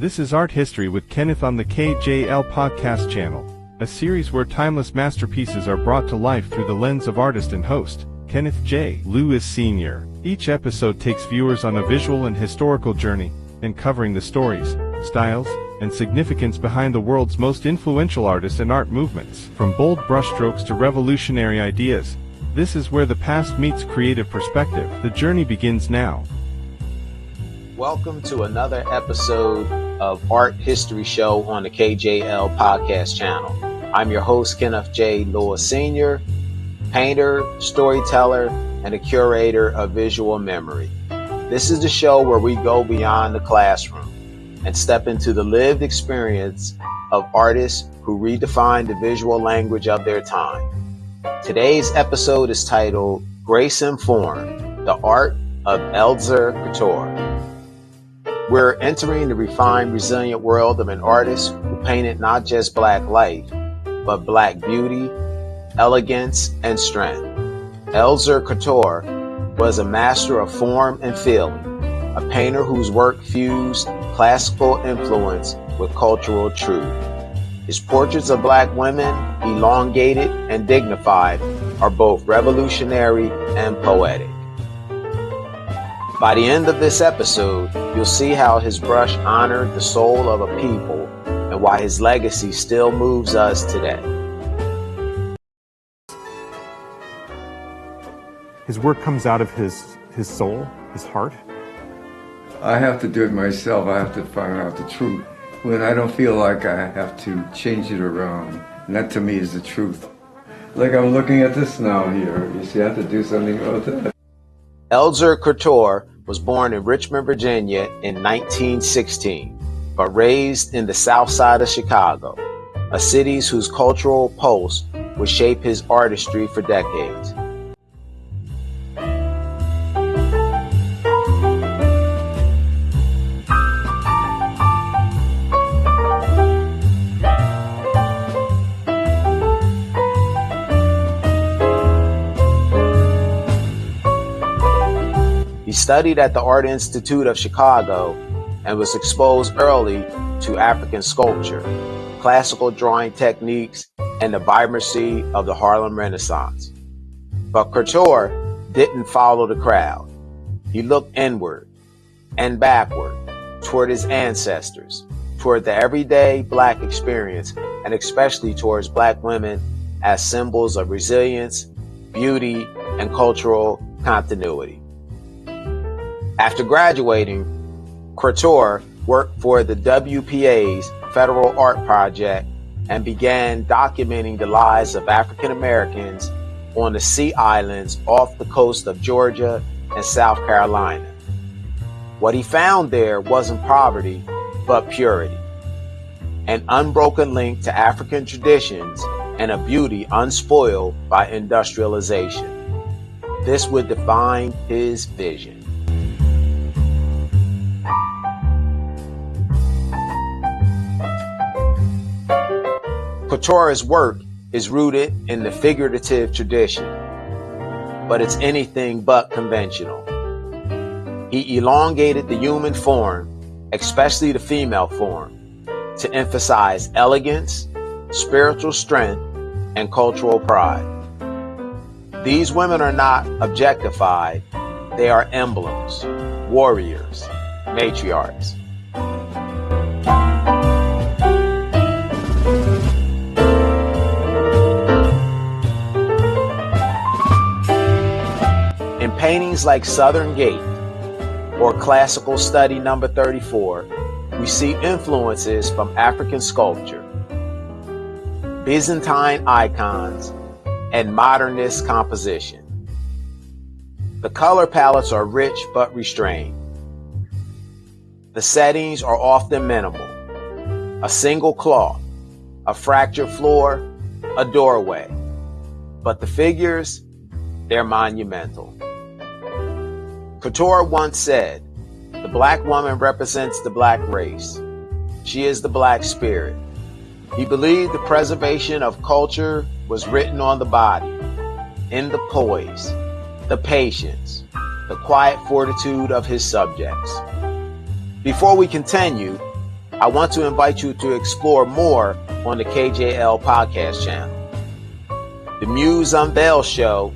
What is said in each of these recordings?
This is Art History with Kenneth on the KJL Podcast Channel, a series where timeless masterpieces are brought to life through the lens of artist and host, Kenneth J. Lewis Sr. Each episode takes viewers on a visual and historical journey, uncovering the stories, styles, and significance behind the world's most influential artists and art movements. From bold brushstrokes to revolutionary ideas, this is where the past meets creative perspective. The journey begins now. Welcome to another episode of Art History Show on the KJL Podcast Channel. I'm your host, Kenneth J. Lewis Sr., painter, storyteller, and a curator of visual memory. This is the show where we go beyond the classroom and step into the lived experience of artists who redefine the visual language of their time. Today's episode is titled Grace and Form, the Art of Eldzier Cortor. We're entering the refined, resilient world of an artist who painted not just Black life, but Black beauty, elegance, and strength. Eldzier Cortor was a master of form and feeling, a painter whose work fused classical influence with cultural truth. His portraits of Black women, elongated and dignified, are both revolutionary and poetic. By the end of this episode, you'll see how his brush honored the soul of a people and why his legacy still moves us today. His work comes out of his soul, his heart. I have to do it myself. I have to find out the truth. When I don't feel like I have to change it around. And that to me is the truth. Like I'm looking at this now here. You see, I have to do something about that. Eldzier Cortor was born in Richmond, Virginia in 1916, but raised in the south side of Chicago, a city whose cultural pulse would shape his artistry for decades. He studied at the Art Institute of Chicago and was exposed early to African sculpture, classical drawing techniques, and the vibrancy of the Harlem Renaissance. But Cortor didn't follow the crowd. He looked inward and backward toward his ancestors, toward the everyday Black experience, and especially towards Black women as symbols of resilience, beauty, and cultural continuity. After graduating, Cortor worked for the WPA's Federal Art Project and began documenting the lives of African Americans on the Sea Islands off the coast of Georgia and South Carolina. What he found there wasn't poverty, but purity, an unbroken link to African traditions and a beauty unspoiled by industrialization. This would define his vision. Cortor's work is rooted in the figurative tradition, but it's anything but conventional. He elongated the human form, especially the female form, to emphasize elegance, spiritual strength, and cultural pride. These women are not objectified, they are emblems, warriors, matriarchs. In paintings like Southern Gate or Classical Study No. 34, we see influences from African sculpture, Byzantine icons, and modernist composition. The color palettes are rich but restrained. The settings are often minimal. A single cloth, a fractured floor, a doorway. But the figures, they're monumental. Cortor once said, "The Black woman represents the Black race. She is the Black spirit." He believed the preservation of culture was written on the body, in the poise, the patience, the quiet fortitude of his subjects. Before we continue, I want to invite you to explore more on the KJL Podcast Channel. The Muse Unveiled show,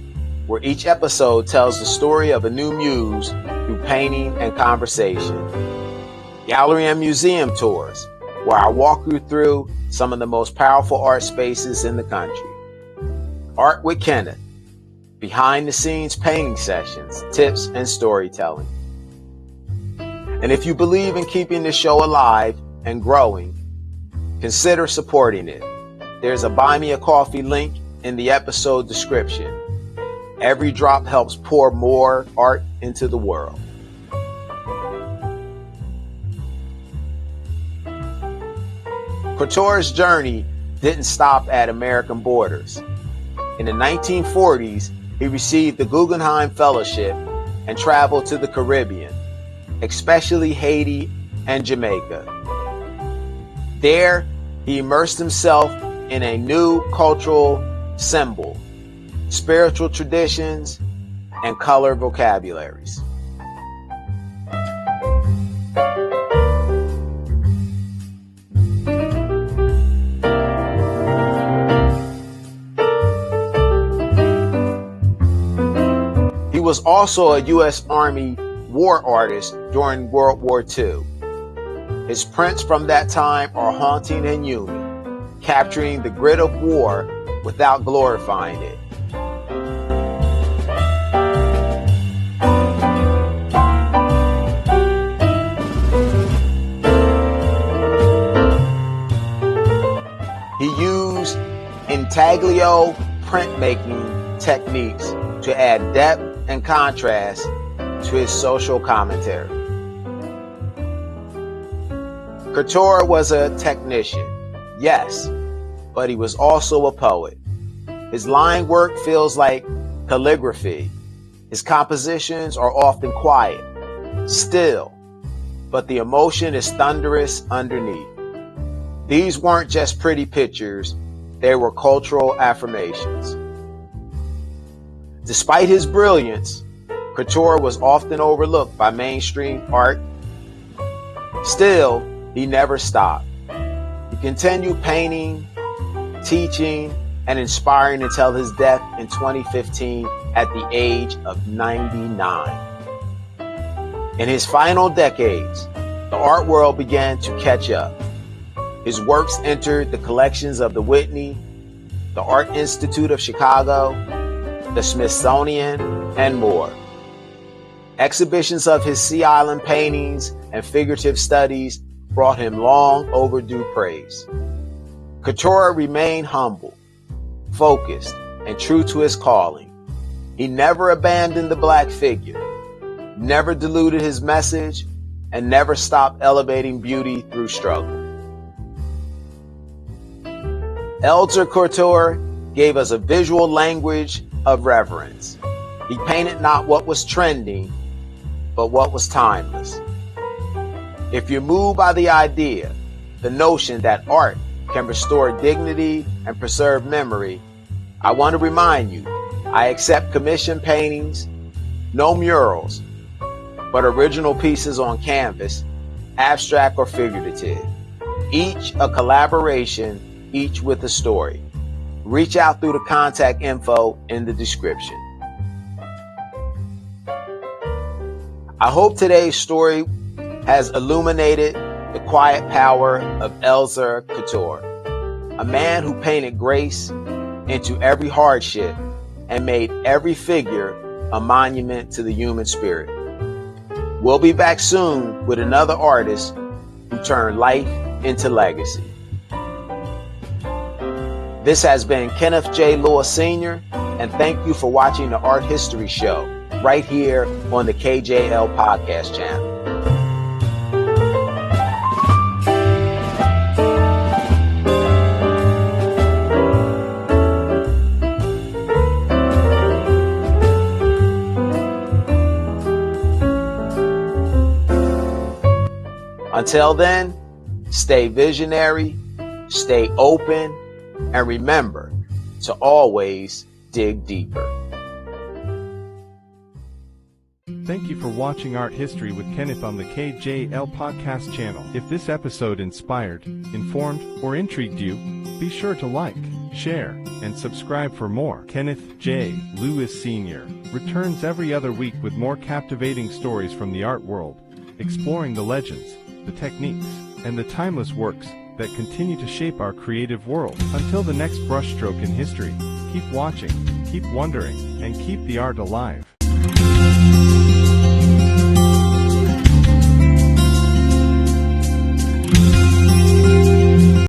where each episode tells the story of a new muse through painting and conversation. Gallery and museum tours, where I walk you through some of the most powerful art spaces in the country. Art with Kenneth, behind the scenes painting sessions, tips, and storytelling. And if you believe in keeping this show alive and growing, consider supporting it. There's a Buy Me a Coffee link in the episode description. Every drop helps pour more art into the world. Cortor's journey didn't stop at American borders. In the 1940s, he received the Guggenheim Fellowship and traveled to the Caribbean, especially Haiti and Jamaica. There, he immersed himself in a new cultural symbol, spiritual traditions, and color vocabularies. He was also a U.S. Army war artist during World War II. His prints from that time are haunting and human, capturing the grit of war without glorifying it. He used intaglio printmaking techniques to add depth and contrast to his social commentary. Cortor was a technician, yes, but he was also a poet. His line work feels like calligraphy. His compositions are often quiet, still, but the emotion is thunderous underneath. These weren't just pretty pictures, they were cultural affirmations. Despite his brilliance, Cortor was often overlooked by mainstream art. Still, he never stopped. He continued painting, teaching, and inspiring until his death in 2015 at the age of 99. In his final decades, the art world began to catch up. His works entered the collections of the Whitney, the Art Institute of Chicago, the Smithsonian, and more. Exhibitions of his Sea Island paintings and figurative studies brought him long overdue praise. Cortor remained humble, focused, and true to his calling. He never abandoned the Black figure, never diluted his message, and never stopped elevating beauty through struggle. Eldzier Cortor gave us a visual language of reverence. He painted not what was trending, but what was timeless. If you're moved by the idea, the notion that art can restore dignity and preserve memory, I want to remind you, I accept commissioned paintings, no murals, but original pieces on canvas, abstract or figurative. Each a collaboration, each with a story. Reach out through the contact info in the description. I hope today's story has illuminated the quiet power of Eldzier Cortor, a man who painted grace into every hardship and made every figure a monument to the human spirit. We'll be back soon with another artist who turned life into legacy. This has been Kenneth J. Lewis Sr., and thank you for watching the Art History Show right here on the KJL Podcast Channel. Until then, stay visionary, stay open, and remember to always dig deeper. Thank you for watching Art History with Kenneth on the KJL Podcast Channel. If this episode inspired, informed, or intrigued you, be sure to like, share, and subscribe for more. Kenneth J. Lewis Sr. returns every other week with more captivating stories from the art world, exploring the legends, the techniques, and the timeless works that continue to shape our creative world. Until the next brushstroke in history, keep watching, keep wondering, and keep the art alive.